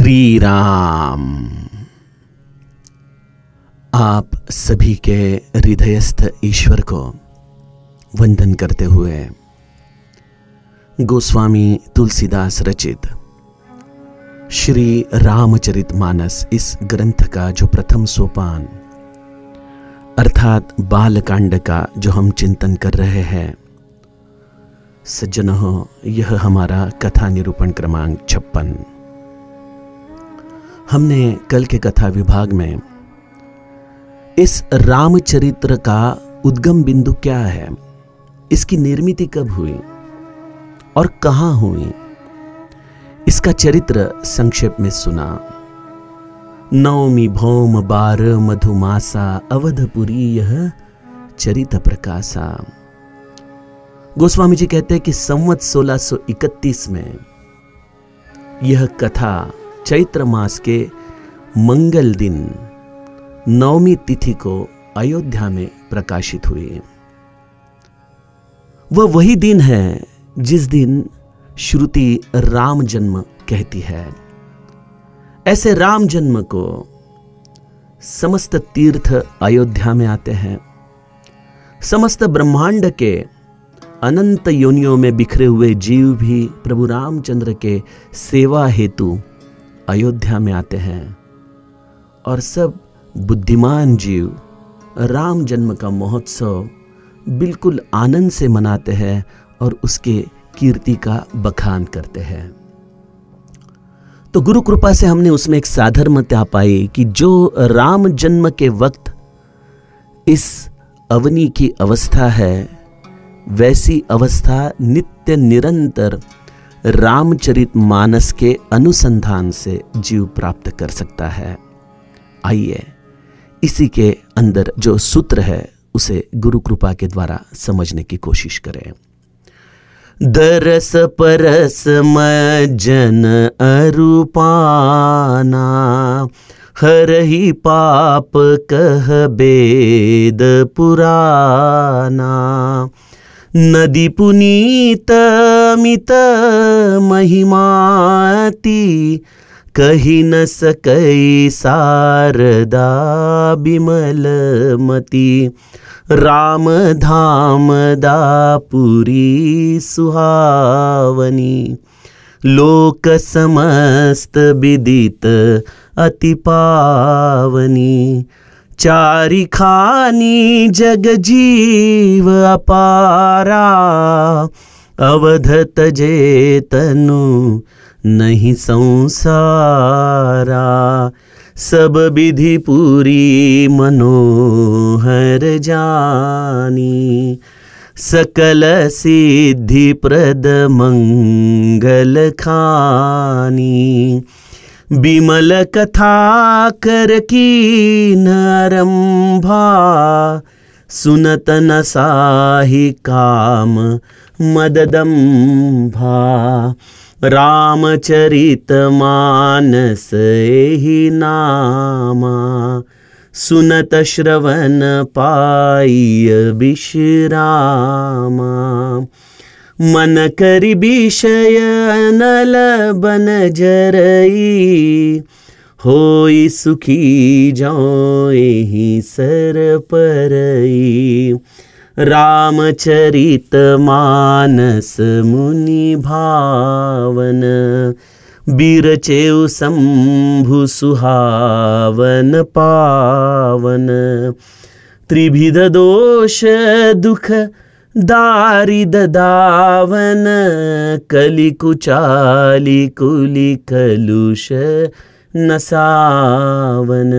श्री राम। आप सभी के हृदयस्थ ईश्वर को वंदन करते हुए गोस्वामी तुलसीदास रचित श्री रामचरितमानस इस ग्रंथ का जो प्रथम सोपान अर्थात बालकांड का जो हम चिंतन कर रहे हैं, सज्जनों, यह हमारा कथा निरूपण क्रमांक 56। हमने कल के कथा विभाग में इस रामचरित्र का उद्गम बिंदु क्या है, इसकी निर्मिति कब हुई और कहां हुई, इसका चरित्र संक्षेप में सुना। नवमी भौम बार मधुमासा अवधपुरी यह चरित प्रकाशा। गोस्वामी जी कहते हैं कि संवत 1631 में यह कथा चैत्र मास के मंगल दिन नवमी तिथि को अयोध्या में प्रकाशित हुई। वह वही दिन है जिस दिन श्रुति राम जन्म कहती है। ऐसे राम जन्म को समस्त तीर्थ अयोध्या में आते हैं। समस्त ब्रह्मांड के अनंत योनियों में बिखरे हुए जीव भी प्रभु रामचंद्र के सेवा हेतु अयोध्या में आते हैं और सब बुद्धिमान जीव राम जन्म का महोत्सव बिल्कुल आनंद से मनाते हैं और उसके कीर्ति का बखान करते हैं। तो गुरु कृपा से हमने उसमें एक साधर्मता पाई कि जो राम जन्म के वक्त इस अवनी की अवस्था है, वैसी अवस्था नित्य निरंतर रामचरितमानस के अनुसंधान से जीव प्राप्त कर सकता है। आइए इसी के अंदर जो सूत्र है उसे गुरु कृपा के द्वारा समझने की कोशिश करें। दरस परस मज्जन अरूपाना, हरहि पाप कह बेद पुराना। नदी पुनीत मित महिमाति, कही न सकई शारदा बिमलमती। राम धाम दापुरी सुहावनी, लोक समस्त विदित अति पावनी। चारि खानी जग जीव अपारा, अवध तजे तनु नहीं संसारा। सब विधि पूरी मनोहर जानी, सकल सिद्धि प्रद मंगल खानी। बिमल कथा कर कीन आरंभा, सुनत न साहि काम मददंभा। रामचरित मानस एहि नामा, सुनत श्रवण पाइय विश्रामा। मन करि विषय अनल बन जरई, होई सुखी जाओ एहि सर परई। रामचरित मानस मुनि भावन, बिरचेउ शंभु सुहावन पावन। त्रिविध दोष दुख दारिद दावन, कलि कुचाली कुलि कलुष नसावन।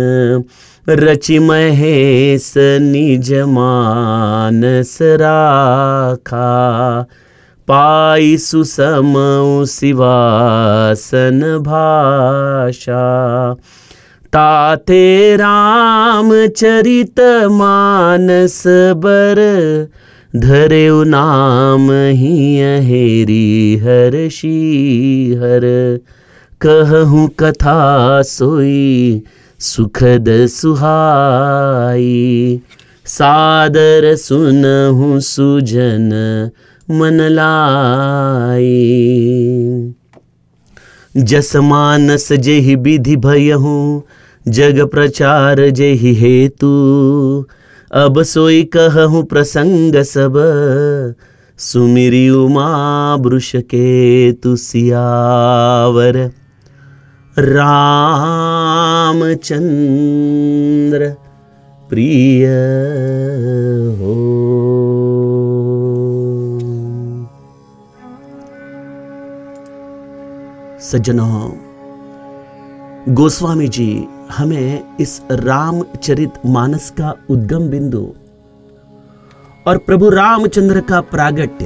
रचि महेश निज मानस राखा, पाई सुसमउ शिवासन भाषा। ताते रामचरित मानस बर, धरेउ नाम ही हेरी हर श्रीहर। कहूँ कथा सोई सुखद सुहाई, सादर सुनहु सुजन मन लाई। जस मानस जेहि विधि भयहु, जग प्रचार जेहि हेतु। अब सोई कहूँ प्रसंग सब, सुमिरि उमा वृष केतु। सियावर रामचंद्र प्रिय हो। सज्जनों, गोस्वामी जी हमें इस रामचरितमानस का उद्गम बिंदु और प्रभु रामचंद्र का प्रागट्य,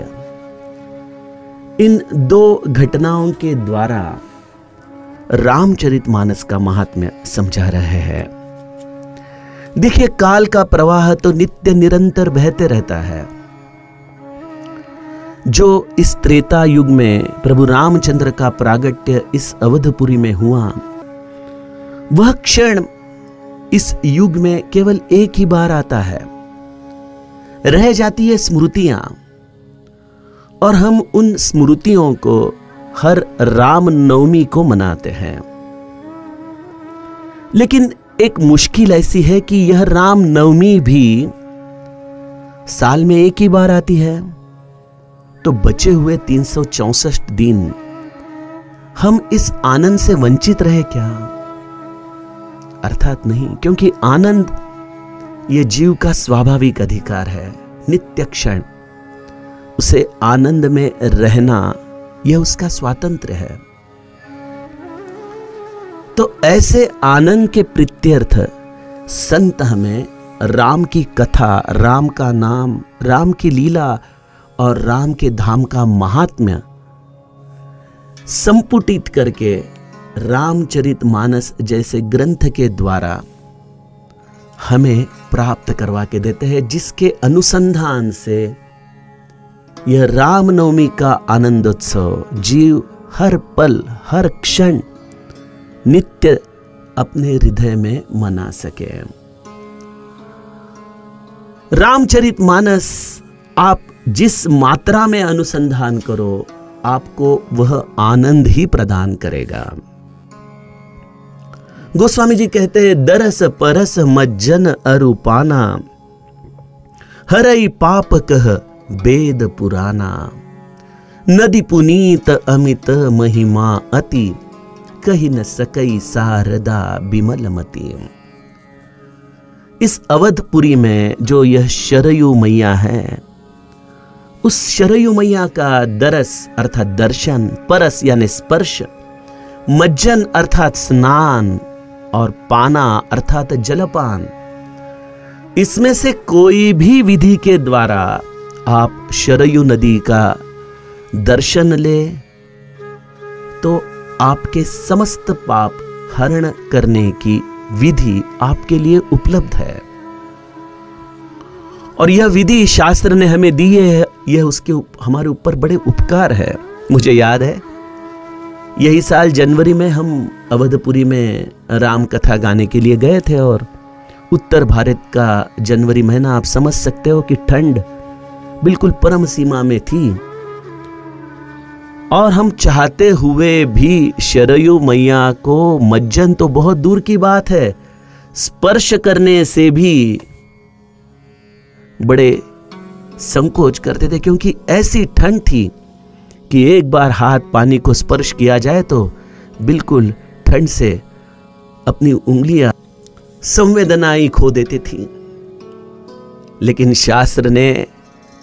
इन दो घटनाओं के द्वारा रामचरितमानस का महात्म्य समझा रहे हैं। देखिए, काल का प्रवाह तो नित्य निरंतर बहते रहता है। जो इस त्रेता युग में प्रभु रामचंद्र का प्रागट्य इस अवधपुरी में हुआ, वह क्षण इस युग में केवल एक ही बार आता है। रह जाती है स्मृतियां, और हम उन स्मृतियों को हर राम नवमी को मनाते हैं। लेकिन एक मुश्किल ऐसी है कि यह राम नवमी भी साल में एक ही बार आती है, तो बचे हुए 364 दिन हम इस आनंद से वंचित रहे क्या? अर्थात नहीं, क्योंकि आनंद ये जीव का स्वाभाविक अधिकार है। नित्य क्षण उसे आनंद में रहना यह उसका स्वातंत्र्य है। तो ऐसे आनंद के प्रीत्यर्थ संत हमें राम की कथा, राम का नाम, राम की लीला और राम के धाम का महात्म्य संपुटित करके रामचरितमानस जैसे ग्रंथ के द्वारा हमें प्राप्त करवा के देते हैं, जिसके अनुसंधान से यह रामनवमी का आनंदोत्सव जीव हर पल हर क्षण नित्य अपने हृदय में मना सके। रामचरितमानस आप जिस मात्रा में अनुसंधान करो, आपको वह आनंद ही प्रदान करेगा। गोस्वामी जी कहते हैं, दरस परस मज्जन अरूपाना, हरई पाप कह वेद पुराना। नदी पुनीत अमित महिमा अति, कही न सकई शारदा बिमलमती। इस अवधपुरी में जो यह शरयू मैया है, उस शरयू मैया का दरस अर्थात दर्शन, परस यानी स्पर्श, मज्जन अर्थात स्नान और पाना अर्थात जलपान, इसमें से कोई भी विधि के द्वारा आप शरयू नदी का दर्शन ले तो आपके समस्त पाप हरण करने की विधि आपके लिए उपलब्ध है। और यह विधि शास्त्र ने हमें दी है, यह उसके हमारे ऊपर बड़े उपकार है। मुझे याद है, यही साल जनवरी में हम अवधपुरी में राम कथा गाने के लिए गए थे, और उत्तर भारत का जनवरी महीना आप समझ सकते हो कि ठंड बिल्कुल परम सीमा में थी, और हम चाहते हुए भी शरयू मैया को मज्जन तो बहुत दूर की बात है, स्पर्श करने से भी बड़े संकोच करते थे, क्योंकि ऐसी ठंड थी कि एक बार हाथ पानी को स्पर्श किया जाए तो बिल्कुल ठंड से अपनी उंगलियां संवेदनाएं खो देती थी। लेकिन शास्त्र ने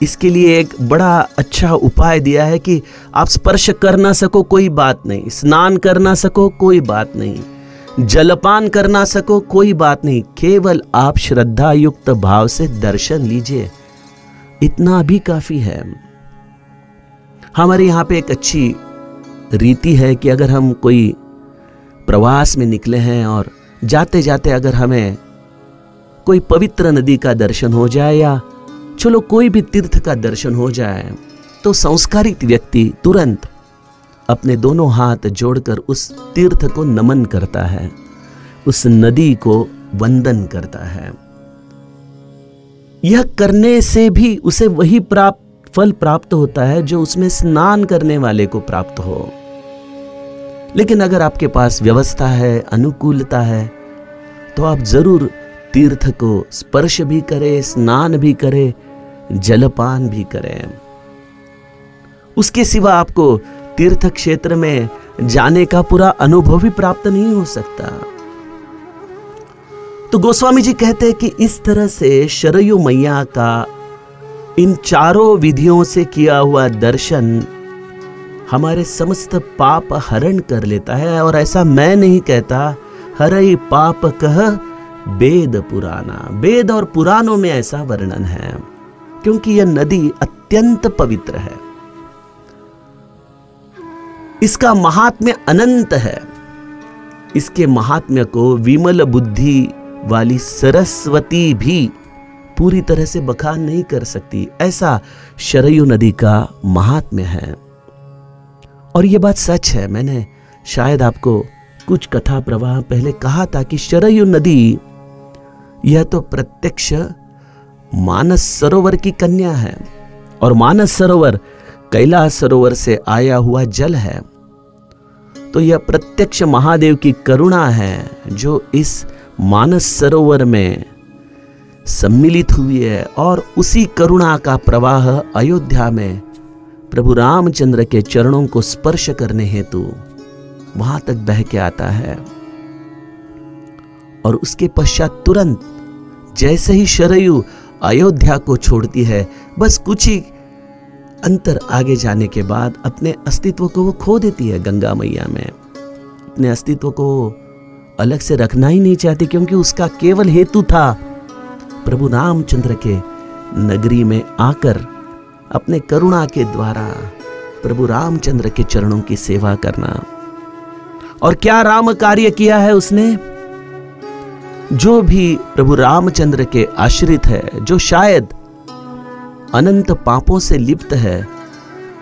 इसके लिए एक बड़ा अच्छा उपाय दिया है कि आप स्पर्श कर ना सको कोई बात नहीं, स्नान कर ना सको कोई बात नहीं, जलपान कर ना सको कोई बात नहीं, केवल आप श्रद्धा युक्त भाव से दर्शन लीजिए, इतना भी काफी है। हमारे यहाँ पे एक अच्छी रीति है कि अगर हम कोई प्रवास में निकले हैं और जाते जाते अगर हमें कोई पवित्र नदी का दर्शन हो जाए या चलो कोई भी तीर्थ का दर्शन हो जाए, तो संस्कारित व्यक्ति तुरंत अपने दोनों हाथ जोड़कर उस तीर्थ को नमन करता है, उस नदी को वंदन करता है। यह करने से भी उसे वही फल प्राप्त होता है जो उसमें स्नान करने वाले को प्राप्त हो। लेकिन अगर आपके पास व्यवस्था है, अनुकूलता है, तो आप जरूर तीर्थ को स्पर्श भी करें, स्नान भी करें, जलपान भी करें। उसके सिवा आपको तीर्थ क्षेत्र में जाने का पूरा अनुभव भी प्राप्त नहीं हो सकता। तो गोस्वामी जी कहते हैं कि इस तरह से शरयू मैया का इन चारों विधियों से किया हुआ दर्शन हमारे समस्त पाप हरण कर लेता है। और ऐसा मैं नहीं कहता, हरई पाप कह वेद पुराना। वेद और पुराणों में ऐसा वर्णन है, क्योंकि यह नदी अत्यंत पवित्र है। इसका महात्म्य अनंत है। इसके महात्म्य को विमल बुद्धि वाली सरस्वती भी पूरी तरह से बखान नहीं कर सकती, ऐसा शरयू नदी का महात्म्य है। और यह बात सच है। मैंने शायद आपको कुछ कथा प्रवाह पहले कहा था कि शरयू नदी यह तो प्रत्यक्ष मानस सरोवर की कन्या है, और मानस सरोवर कैलाश सरोवर से आया हुआ जल है। तो यह प्रत्यक्ष महादेव की करुणा है जो इस मानस सरोवर में सम्मिलित हुई है, और उसी करुणा का प्रवाह अयोध्या में प्रभु रामचंद्र के चरणों को स्पर्श करने हेतु वहां तक बह के आता है। और उसके पश्चात तुरंत जैसे ही शरयू अयोध्या को छोड़ती है, बस कुछ ही अंतर आगे जाने के बाद अपने अस्तित्व को वो खो देती है गंगा मैया में। अपने अस्तित्व को अलग से रखना ही नहीं चाहती, क्योंकि उसका केवल हेतु था प्रभु रामचंद्र के नगरी में आकर अपने करुणा के द्वारा प्रभु रामचंद्र के चरणों की सेवा करना। और क्या राम कार्य किया है उसने? जो भी प्रभु रामचंद्र के आश्रित है, जो शायद अनंत पापों से लिप्त है,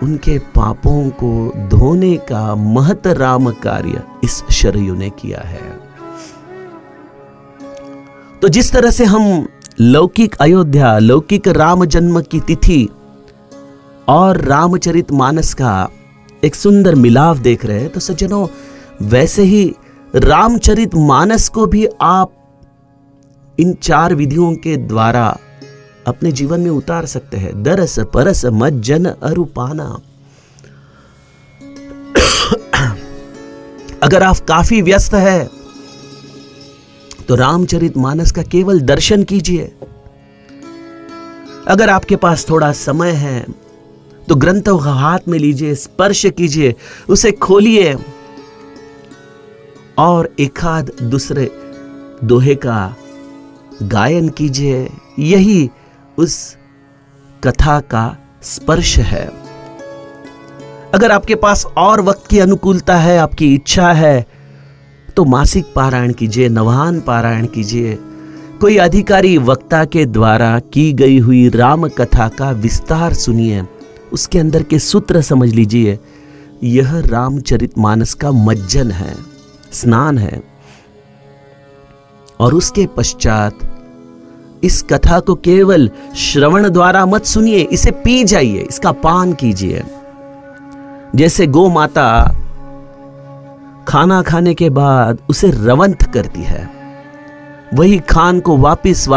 उनके पापों को धोने का महत राम कार्य इस शरयू ने किया है। तो जिस तरह से हम लौकिक अयोध्या, लौकिक राम जन्म की तिथि और रामचरितमानस का एक सुंदर मिलाप देख रहे हैं, तो सज्जनों वैसे ही रामचरितमानस को भी आप इन चार विधियों के द्वारा अपने जीवन में उतार सकते हैं। दरस परस मज्जन अरूपाना। अगर आप काफी व्यस्त है तो रामचरितमानस का केवल दर्शन कीजिए। अगर आपके पास थोड़ा समय है तो ग्रंथों को हाथ में लीजिए, स्पर्श कीजिए, उसे खोलिए और एकाध दूसरे दोहे का गायन कीजिए। यही उस कथा का स्पर्श है। अगर आपके पास और वक्त की अनुकूलता है, आपकी इच्छा है, तो मासिक पारायण कीजिए, नवान पारायण कीजिए। कोई अधिकारी वक्ता के द्वारा की गई हुई राम कथा का विस्तार सुनिए, उसके अंदर के सूत्र समझ लीजिए। यह रामचरितमानस का मज्जन है, स्नान है। और उसके पश्चात इस कथा को केवल श्रवण द्वारा मत सुनिए, इसे पी जाइए, इसका पान कीजिए। जैसे गौ माता खाना खाने के बाद उसे रवंथ करती है, वही खान को वापिस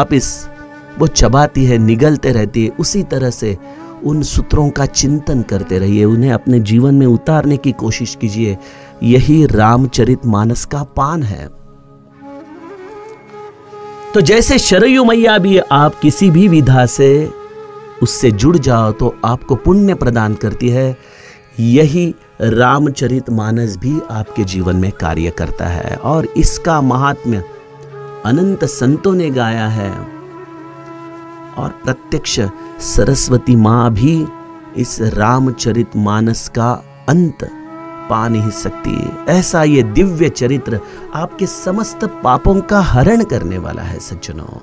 वो चबाती है, निगलते रहती है। उसी तरह से उन सूत्रों का चिंतन करते रहिए, उन्हें अपने जीवन में उतारने की कोशिश कीजिए। यही रामचरितमानस का पान है। तो जैसे शरयू मैया भी आप किसी भी विधा से उससे जुड़ जाओ तो आपको पुण्य प्रदान करती है, यही रामचरितमानस भी आपके जीवन में कार्य करता है। और इसका महात्म्य अनंत संतों ने गाया है, और प्रत्यक्ष सरस्वती मां भी इस रामचरितमानस का अंत पा नहीं सकती। ऐसा ये दिव्य चरित्र आपके समस्त पापों का हरण करने वाला है। सज्जनों,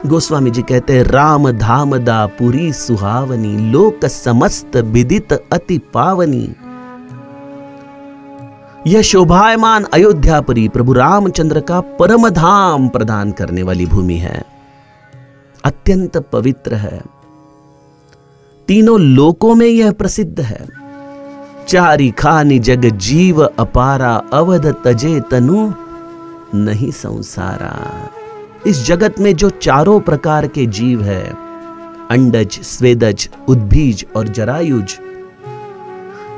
गोस्वामी जी कहते हैं, राम धाम दा पुरी सुहावनी, लोक समस्त विदित अति पावनी। यह शोभायमान अयोध्यापुरी प्रभु रामचंद्र का परम धाम प्रदान करने वाली भूमि है, अत्यंत पवित्र है। तीनों लोकों में यह प्रसिद्ध है। चारि खानि जग जीव अपारा, अवध तजे तनु नहीं संसारा। इस जगत में जो चारों प्रकार के जीव है, अंडज, स्वेदज, उद्भिज और जरायुज,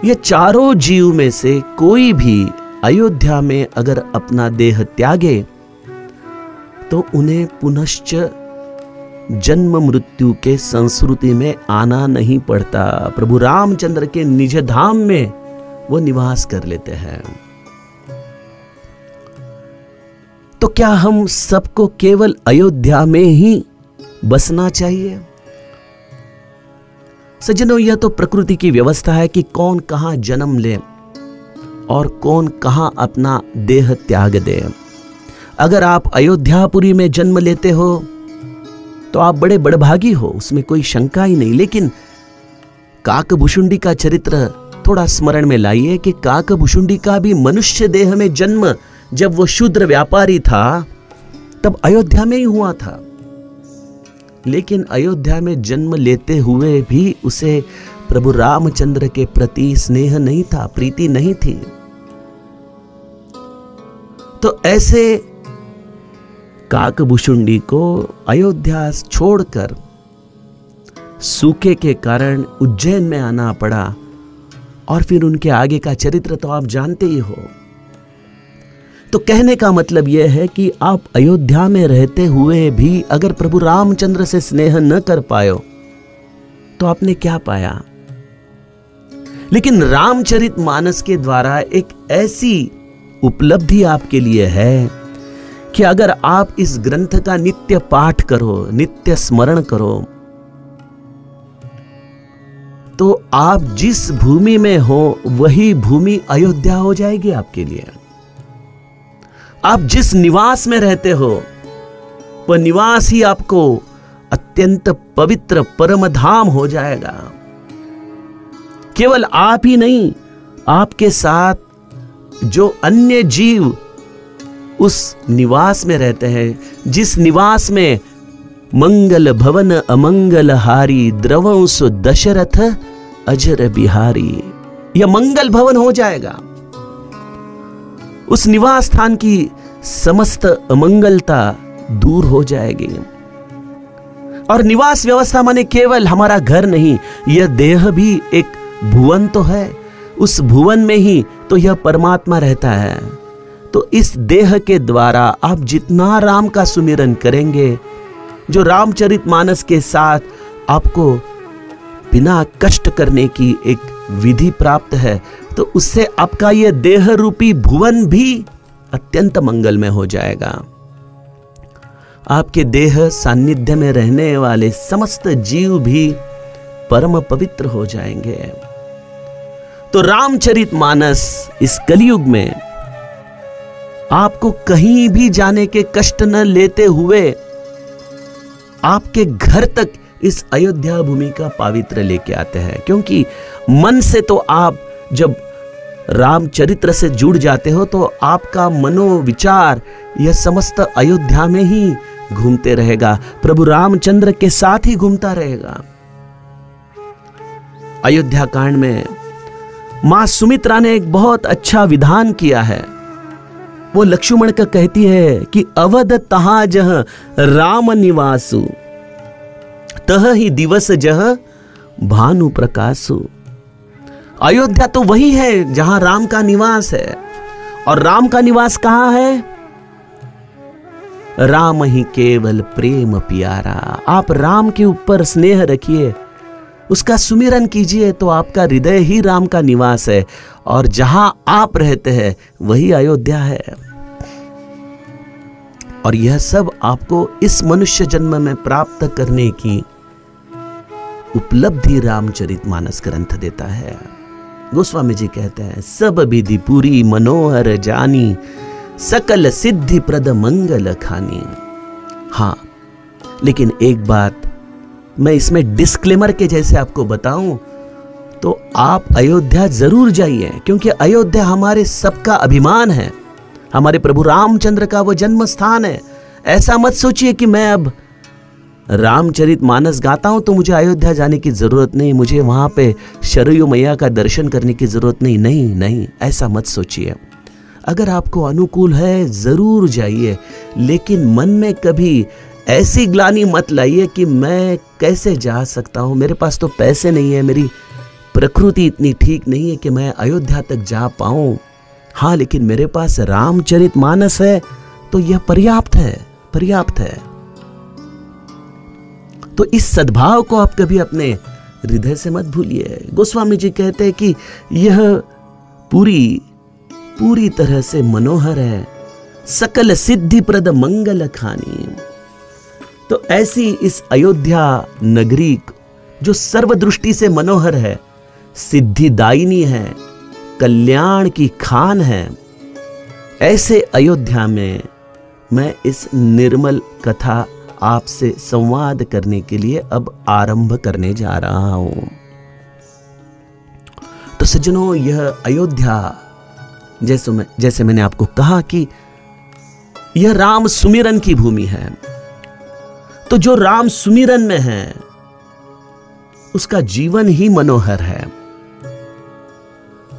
ये चारों जीव में से कोई भी अयोध्या में अगर अपना देह त्यागे तो उन्हें पुनश्च जन्म मृत्यु के संस्कृति में आना नहीं पड़ता। प्रभु रामचंद्र के निज धाम में वो निवास कर लेते हैं। तो क्या हम सबको केवल अयोध्या में ही बसना चाहिए? सज्जनों, यह तो प्रकृति की व्यवस्था है कि कौन कहां जन्म ले और कौन कहां अपना देह त्याग दे। अगर आप अयोध्यापुरी में जन्म लेते हो तो आप बड़े बड़भागी हो, उसमें कोई शंका ही नहीं। लेकिन काकभुशुंडी का चरित्र थोड़ा स्मरण में लाइए कि काकभुशुंडी का भी मनुष्य देह में जन्म जब वो शूद्र व्यापारी था तब अयोध्या में ही हुआ था। लेकिन अयोध्या में जन्म लेते हुए भी उसे प्रभु रामचंद्र के प्रति स्नेह नहीं था, प्रीति नहीं थी। तो ऐसे काकभुशुंडी को अयोध्या छोड़कर सूखे के कारण उज्जैन में आना पड़ा और फिर उनके आगे का चरित्र तो आप जानते ही हो। तो कहने का मतलब यह है कि आप अयोध्या में रहते हुए भी अगर प्रभु रामचंद्र से स्नेह न कर पाए तो आपने क्या पाया? लेकिन रामचरितमानस के द्वारा एक ऐसी उपलब्धि आपके लिए है कि अगर आप इस ग्रंथ का नित्य पाठ करो, नित्य स्मरण करो, तो आप जिस भूमि में हो वही भूमि अयोध्या हो जाएगी आपके लिए। आप जिस निवास में रहते हो वह निवास ही आपको अत्यंत पवित्र परम धाम हो जाएगा। केवल आप ही नहीं, आपके साथ जो अन्य जीव उस निवास में रहते हैं, जिस निवास में मंगल भवन अमंगल हारी, द्रवंश दशरथ अजर बिहारी, यह मंगल भवन हो जाएगा। उस निवास स्थान की समस्त अमंगलता दूर हो जाएगी। और निवास व्यवस्था माने केवल हमारा घर नहीं, यह देह भी एक भुवन तो है। उस भुवन में ही तो यह परमात्मा रहता है। तो इस देह के द्वारा आप जितना राम का सुमिरन करेंगे, जो रामचरितमानस के साथ आपको बिना कष्ट करने की एक विधि प्राप्त है, तो उससे आपका यह देह रूपी भुवन भी अत्यंत मंगलमय हो जाएगा। आपके देह सान्निध्य में रहने वाले समस्त जीव भी परम पवित्र हो जाएंगे। तो रामचरितमानस इस कलयुग में आपको कहीं भी जाने के कष्ट न लेते हुए आपके घर तक इस अयोध्या भूमि का पावित्र लेके आते हैं। क्योंकि मन से तो आप जब रामचरित्र से जुड़ जाते हो तो आपका मनोविचार यह समस्त अयोध्या में ही घूमते रहेगा, प्रभु रामचंद्र के साथ ही घूमता रहेगा। अयोध्या कांड में मां सुमित्रा ने एक बहुत अच्छा विधान किया है। वो लक्ष्मण का कहती है कि अवध तहां जह राम निवासु, तह ही दिवस जह भानु प्रकाशु। अयोध्या तो वही है जहां राम का निवास है। और राम का निवास कहां है? राम ही केवल प्रेम प्यारा। आप राम के ऊपर स्नेह रखिए, उसका सुमिरन कीजिए, तो आपका हृदय ही राम का निवास है। और जहां आप रहते हैं वही अयोध्या है। और यह सब आपको इस मनुष्य जन्म में प्राप्त करने की उपलब्धि रामचरितमानस ग्रंथ देता है। गोस्वामी जी कहते हैं, सब विधि पूरी मनोहर जानी, सकल सिद्धि प्रद मंगल खानी। हां, लेकिन एक बात मैं इसमें डिस्क्लेमर के जैसे आपको बताऊं तो आप अयोध्या जरूर जाइए, क्योंकि अयोध्या हमारे सबका अभिमान है, हमारे प्रभु रामचंद्र का वो जन्म स्थान है। ऐसा मत सोचिए कि मैं अब रामचरितमानस गाता हूं तो मुझे अयोध्या जाने की जरूरत नहीं, मुझे वहां पे सरयू मैया का दर्शन करने की जरूरत नहीं। नहीं नहीं, ऐसा मत सोचिए। अगर आपको अनुकूल है जरूर जाइए, लेकिन मन में कभी ऐसी ग्लानि मत लाइए कि मैं कैसे जा सकता हूं, मेरे पास तो पैसे नहीं है, मेरी प्रकृति इतनी ठीक नहीं है कि मैं अयोध्या तक जा पाऊं। हाँ, लेकिन मेरे पास रामचरितमानस है तो यह पर्याप्त है, पर्याप्त है। तो इस सद्भाव को आप कभी अपने हृदय से मत भूलिए। गोस्वामी जी कहते हैं कि यह पूरी तरह से मनोहर है, सकल सिद्धिप्रद मंगल खानी। तो ऐसी इस अयोध्या नगरी जो सर्वदृष्टि से मनोहर है, सिद्धिदायिनी है, कल्याण की खान है, ऐसे अयोध्या में मैं इस निर्मल कथा आपसे संवाद करने के लिए अब आरंभ करने जा रहा हूं। तो सज्जनों, यह अयोध्या जैसे मैंने आपको कहा कि यह राम सुमिरन की भूमि है। तो जो राम सुमिरन में है उसका जीवन ही मनोहर है।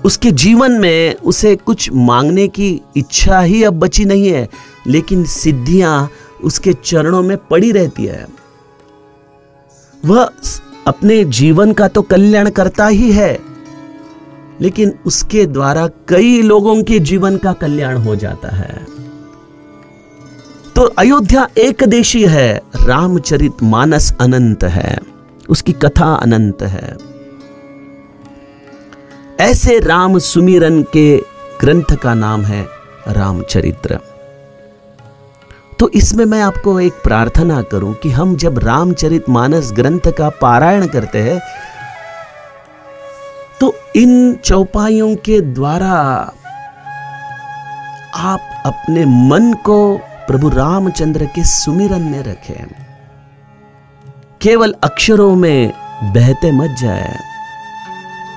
उसके जीवन में उसे कुछ मांगने की इच्छा ही अब बची नहीं है, लेकिन सिद्धियां उसके चरणों में पड़ी रहती है। वह अपने जीवन का तो कल्याण करता ही है, लेकिन उसके द्वारा कई लोगों के जीवन का कल्याण हो जाता है। तो अयोध्या एकदेशी है, रामचरितमानस अनंत है, उसकी कथा अनंत है। ऐसे राम सुमिरन के ग्रंथ का नाम है रामचरित्र। तो इसमें मैं आपको एक प्रार्थना करूं कि हम जब रामचरितमानस ग्रंथ का पारायण करते हैं तो इन चौपाइयों के द्वारा आप अपने मन को प्रभु रामचंद्र के सुमिरन में रखें। केवल अक्षरों में बहते मत जाए।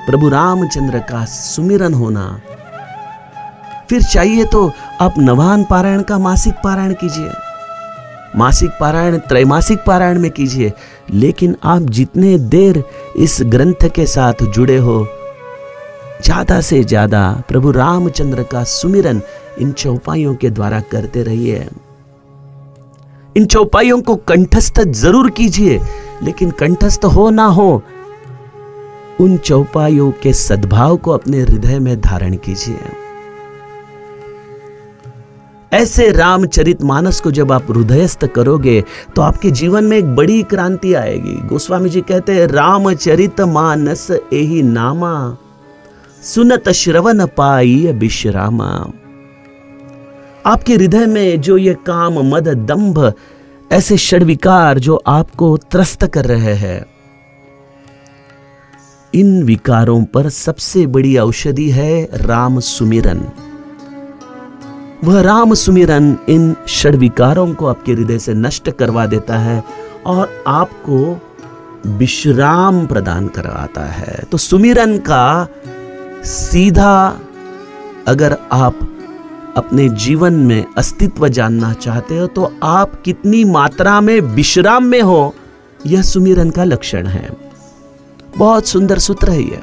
प्रभु रामचंद्र का सुमिरन होना। फिर चाहिए तो आप नवान पारायण का मासिक पारायण कीजिए, मासिक पारायण त्रैमासिक पारायण में कीजिए, लेकिन आप जितने देर इस ग्रंथ के साथ जुड़े हो, ज्यादा से ज्यादा प्रभु रामचंद्र का सुमिरन इन चौपाइयों के द्वारा करते रहिए। इन चौपाइयों को कंठस्थ जरूर कीजिए, लेकिन कंठस्थ हो ना हो, उन चौपाइयों के सद्भाव को अपने हृदय में धारण कीजिए। ऐसे रामचरितमानस को जब आप हृदयस्थ करोगे तो आपके जीवन में एक बड़ी क्रांति आएगी। गोस्वामी जी कहते हैं, रामचरितमानस एहि नामा, सुनत श्रवण पाई विश्रामा। आपके हृदय में जो ये काम, मद, दंभ, ऐसे षड्विकार जो आपको त्रस्त कर रहे हैं, इन विकारों पर सबसे बड़ी औषधि है राम सुमिरन। वह राम सुमिरन इन षड्विकारों को आपके हृदय से नष्ट करवा देता है और आपको विश्राम प्रदान करवाता है। तो सुमिरन का सीधा अगर आप अपने जीवन में अस्तित्व जानना चाहते हो तो आप कितनी मात्रा में विश्राम में हो, यह सुमिरन का लक्षण है। बहुत सुंदर सूत्र है ये।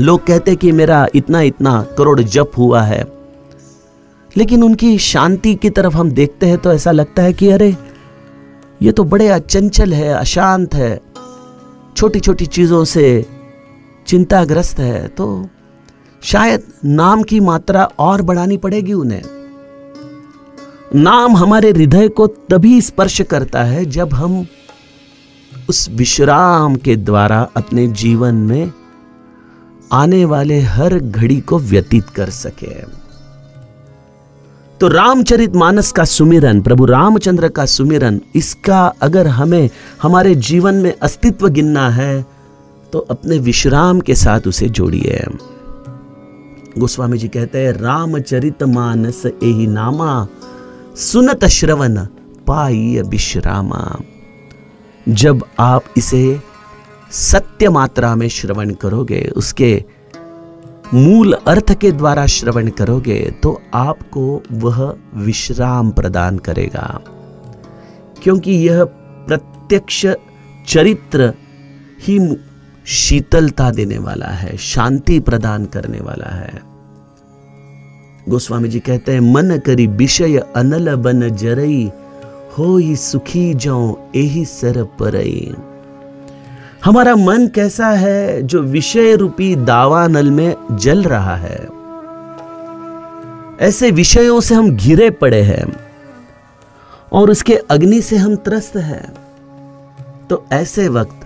लोग कहते हैं कि मेरा इतना इतना करोड़ जप हुआ है, लेकिन उनकी शांति की तरफ हम देखते हैं तो ऐसा लगता है कि अरे ये तो बड़े अचंचल है, अशांत है, छोटी छोटी चीजों से चिंताग्रस्त है। तो शायद नाम की मात्रा और बढ़ानी पड़ेगी उन्हें। नाम हमारे हृदय को तभी स्पर्श करता है जब हम उस विश्राम के द्वारा अपने जीवन में आने वाले हर घड़ी को व्यतीत कर सके। तो रामचरितमानस का सुमिरन, प्रभु रामचंद्र का सुमिरन, इसका अगर हमें हमारे जीवन में अस्तित्व गिनना है तो अपने विश्राम के साथ उसे जोड़िए। गोस्वामी जी कहते हैं, रामचरितमानस एहि नामा, सुनत श्रवण पाई विश्रामा। जब आप इसे सत्य मात्रा में श्रवण करोगे, उसके मूल अर्थ के द्वारा श्रवण करोगे, तो आपको वह विश्राम प्रदान करेगा। क्योंकि यह प्रत्यक्ष चरित्र ही शीतलता देने वाला है, शांति प्रदान करने वाला है। गोस्वामी जी कहते हैं, मन करी विषय अनल बन जरई, होई सुखी जाऊं एही सर परई। हमारा मन कैसा है? जो विषय रूपी दावानल में जल रहा है। ऐसे विषयों से हम घिरे पड़े हैं और उसके अग्नि से हम त्रस्त हैं। तो ऐसे वक्त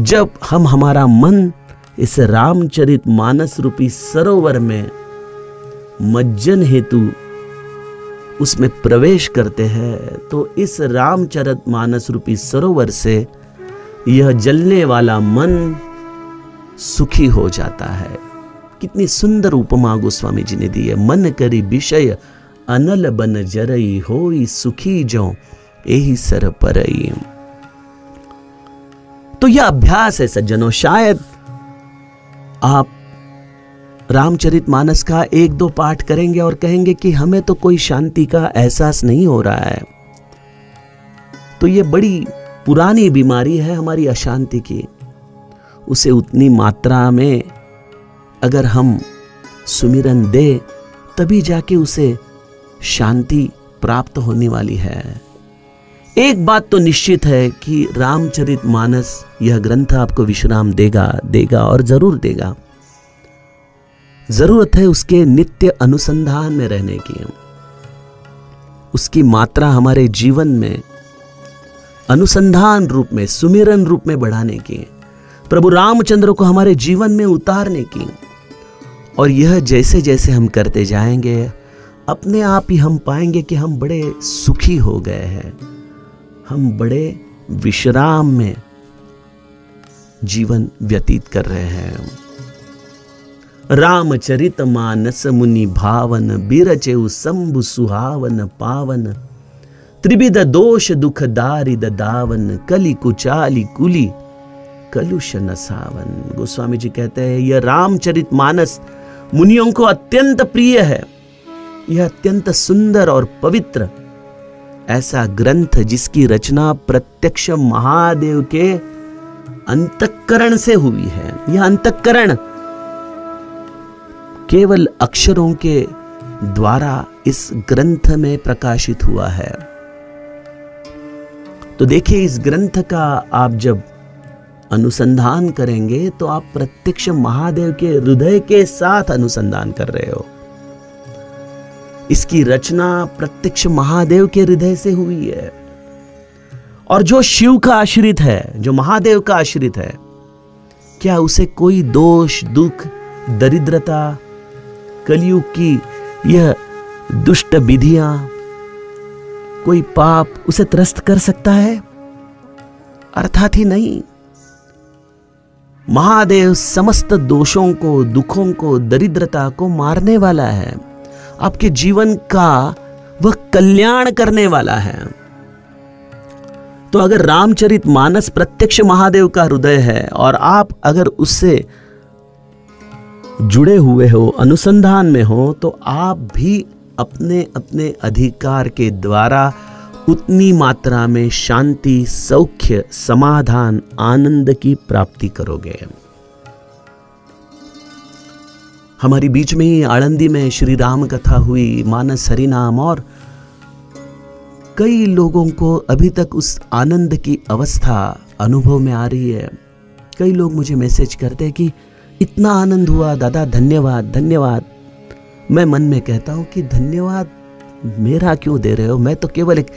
जब हम हमारा मन इस रामचरित मानस रूपी सरोवर में मज्जन हेतु उसमें प्रवेश करते हैं, तो इस रामचरित मानस रूपी सरोवर से यह जलने वाला मन सुखी हो जाता है। कितनी सुंदर उपमा गोस्वामी जी ने दी है। मन करी विषय अनल बन जरई, होई सुखी जो एही सर परई। तो यह अभ्यास है सज्जनों। शायद आप रामचरितमानस का 1-2 पाठ करेंगे और कहेंगे कि हमें तो कोई शांति का एहसास नहीं हो रहा है। तो यह बड़ी पुरानी बीमारी है हमारी अशांति की। उसे उतनी मात्रा में अगर हम सुमिरन दे तभी जाके उसे शांति प्राप्त होने वाली है। एक बात तो निश्चित है कि रामचरितमानस यह ग्रंथ आपको विश्राम देगा और जरूर देगा। जरूरत है उसके नित्य अनुसंधान में रहने की, उसकी मात्रा हमारे जीवन में अनुसंधान रूप में, सुमिरन रूप में बढ़ाने की, प्रभु रामचंद्र को हमारे जीवन में उतारने की। और यह जैसे जैसे हम करते जाएंगे, अपने आप ही हम पाएंगे कि हम बड़े सुखी हो गए हैं, हम बड़े विश्राम में जीवन व्यतीत कर रहे हैं। रामचरित मानस मुनि भावन, बिरचेउ शंभु सुहावन पावन, त्रिविध दोष दुख दारिद दावन, कलि कुचाली कुली कलुष नसावन। गोस्वामी जी कहते हैं यह रामचरित मानस मुनियों को अत्यंत प्रिय है। यह अत्यंत सुंदर और पवित्र ऐसा ग्रंथ जिसकी रचना प्रत्यक्ष महादेव के अंतःकरण से हुई है। यह अंतःकरण केवल अक्षरों के द्वारा इस ग्रंथ में प्रकाशित हुआ है। तो देखिए, इस ग्रंथ का आप जब अनुसंधान करेंगे तो आप प्रत्यक्ष महादेव के हृदय के साथ अनुसंधान कर रहे हो। इसकी रचना प्रत्यक्ष महादेव के हृदय से हुई है। और जो शिव का आश्रित है, जो महादेव का आश्रित है, क्या उसे कोई दोष दुख दरिद्रता कलयुग की यह दुष्ट विधियां, कोई पाप उसे त्रस्त कर सकता है? अर्थात ही नहीं। महादेव समस्त दोषों को, दुखों को, दरिद्रता को मारने वाला है। आपके जीवन का वह कल्याण करने वाला है। तो अगर रामचरितमानस प्रत्यक्ष महादेव का हृदय है और आप अगर उससे जुड़े हुए हो, अनुसंधान में हो, तो आप भी अपने अपने अधिकार के द्वारा उतनी मात्रा में शांति, सौख्य, समाधान, आनंद की प्राप्ति करोगे। हमारी बीच में ही आळंदी में श्री राम कथा हुई, मानस हरिनाम, और कई लोगों को अभी तक उस आनंद की अवस्था अनुभव में आ रही है। कई लोग मुझे मैसेज करते हैं कि इतना आनंद हुआ दादा, धन्यवाद धन्यवाद। मैं मन में कहता हूं कि धन्यवाद मेरा क्यों दे रहे हो? मैं तो केवल एक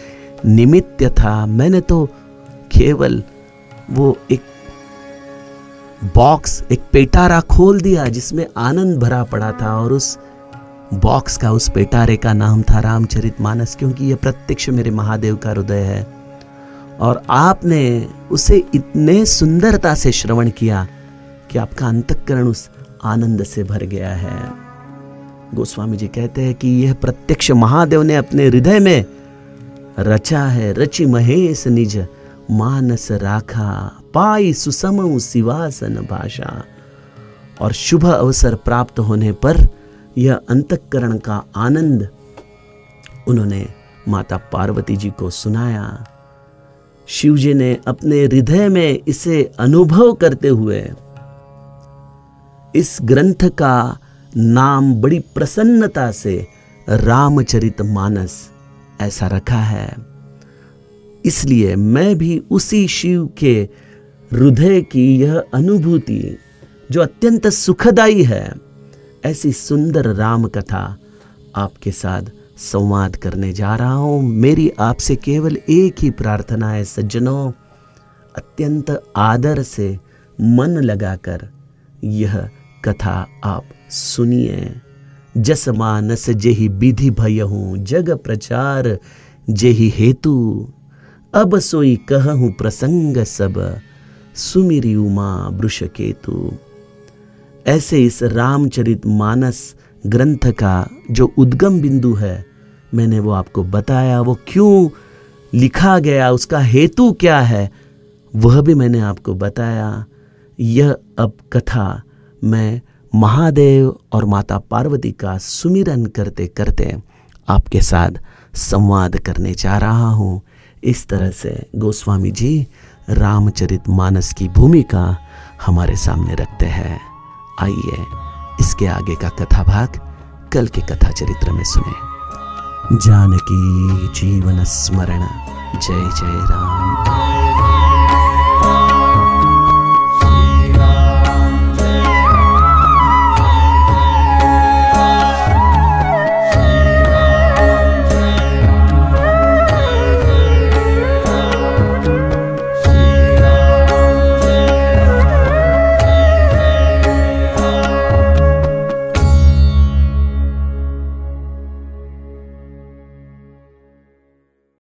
निमित्त था। मैंने तो केवल वो एक बॉक्स, एक पेटारा खोल दिया जिसमें आनंद भरा पड़ा था, और उस बॉक्स का, उस पेटारे का नाम था रामचरितमानस, क्योंकि यह प्रत्यक्ष मेरे महादेव का हृदय है। और आपने उसे इतने सुंदरता से श्रवण किया कि आपका अंतःकरण उस आनंद से भर गया है। गोस्वामी जी कहते हैं कि यह प्रत्यक्ष महादेव ने अपने हृदय में रचा है। रचि महेश निज मानस राखा, पाई सुसम सिवासन भाषा। और शुभ अवसर प्राप्त होने पर यह अंतःकरण का आनंद उन्होंने माता पार्वती जी को सुनाया। शिव जी ने अपने हृदय में इसे अनुभव करते हुए इस ग्रंथ का नाम बड़ी प्रसन्नता से रामचरितमानस ऐसा रखा है। इसलिए मैं भी उसी शिव के हृदय की यह अनुभूति जो अत्यंत सुखदायी है, ऐसी सुंदर राम कथा आपके साथ संवाद करने जा रहा हूं। मेरी आपसे केवल एक ही प्रार्थना है सज्जनों, अत्यंत आदर से मन लगाकर यह कथा आप सुनिए। जस मानस जेहि विधि भयहूँ, जग प्रचार जेहि हेतु, अब सोई कहूँ प्रसंग सब, सुमिरि उमा वृषकेतु। ऐसे इस रामचरितमानस ग्रंथ का जो उद्गम बिंदु है, मैंने वो आपको बताया। वो क्यों लिखा गया, उसका हेतु क्या है, वह भी मैंने आपको बताया। यह अब कथा मैं महादेव और माता पार्वती का सुमिरन करते करते आपके साथ संवाद करने जा रहा हूँ। इस तरह से गोस्वामी जी रामचरितमानस की भूमिका हमारे सामने रखते हैं। आइए इसके आगे का कथा भाग कल के कथा चरित्र में सुने। जानकी जीवन स्मरण, जय जय राम।